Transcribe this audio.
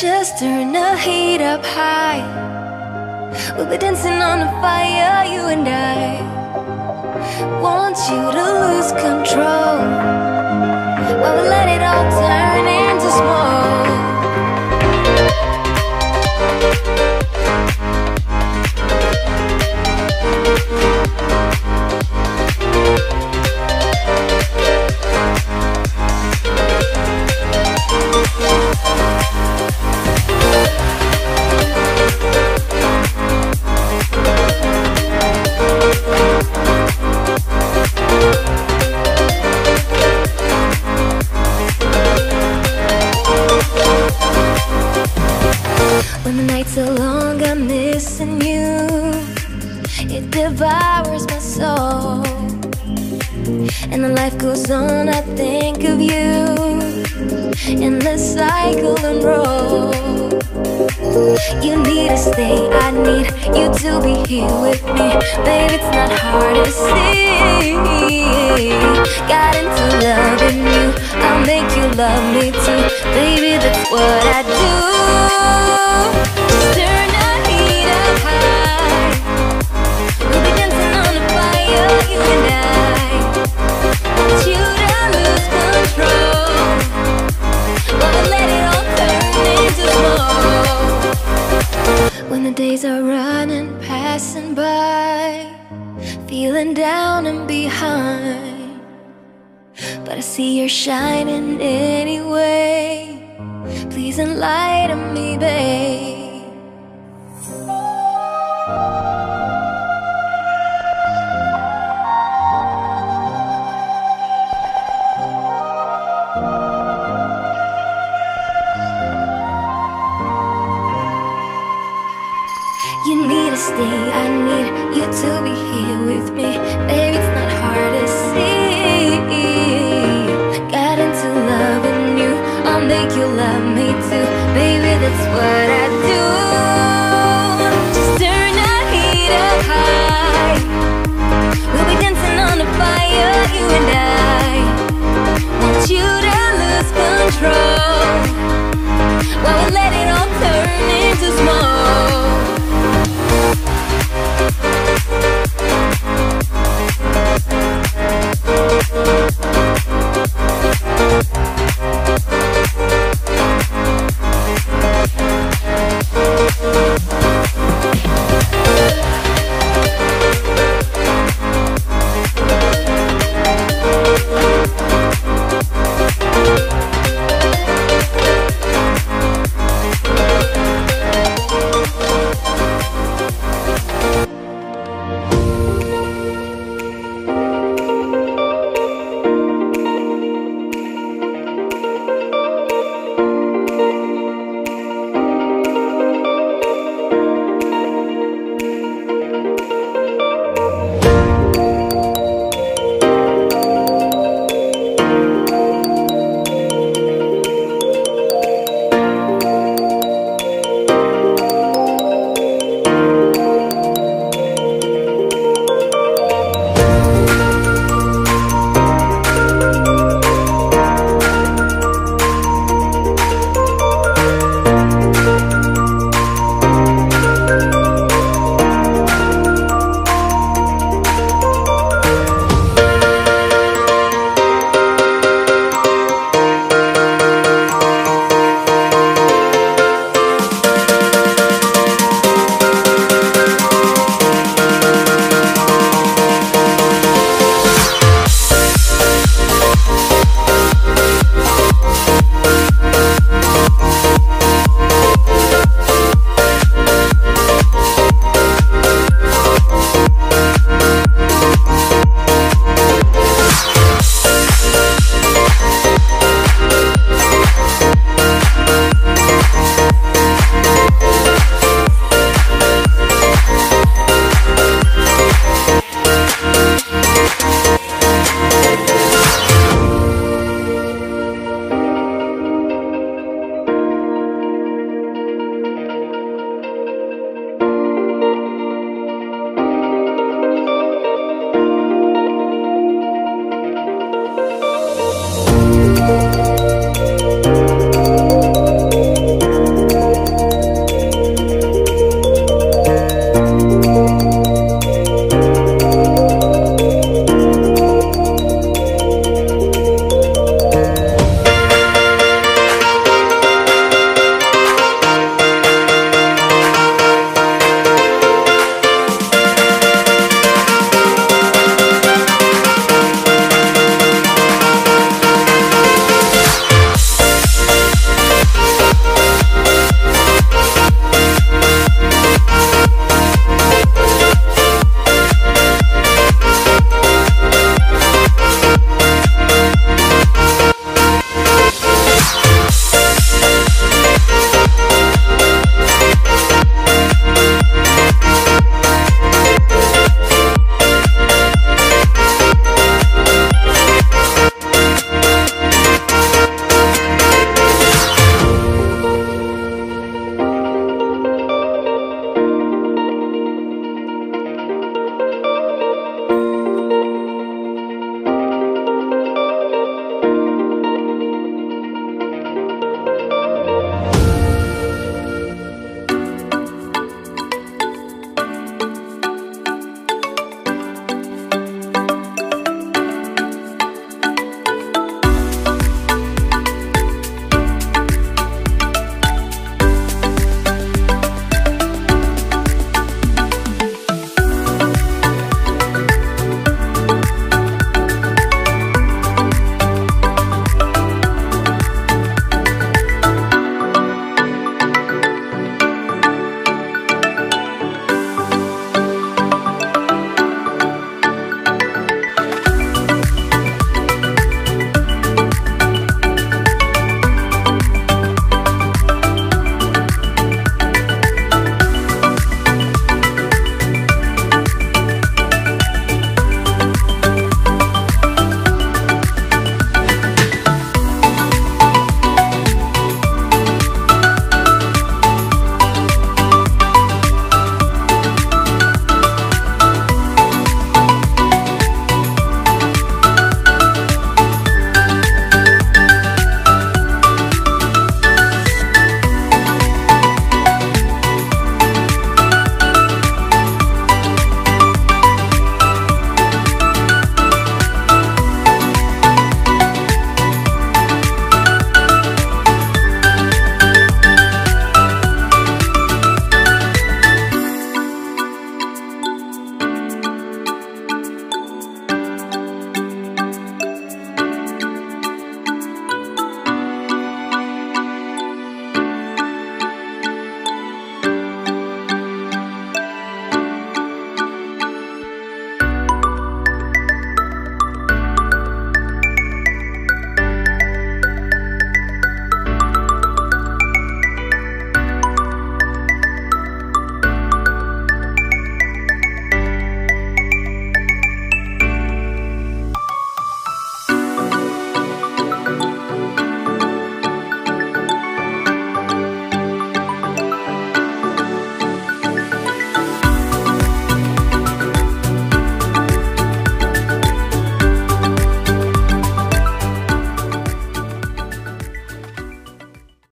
Just turn the heat up high. We'll be dancing on the fire, you and I. Want you to lose control while we let it all turn into smoke. When the nights are long, I'm missing you. It devours my soul. And the life goes on, I think of you. Endless cycle and roll. You need to stay, I need you to be here with me. Baby, it's not hard to see. Got into loving you, I'll make you love me too. Baby, that's what I do. Just turn the heat up high. We'll be dancing on the fire, you and I. Want you to lose control while we let it all turn into smoke. When the days are running, passing by, feeling down and behind, but I see you're shining anyway. Please enlighten me, babe. You need to stay, I need you to be here with me.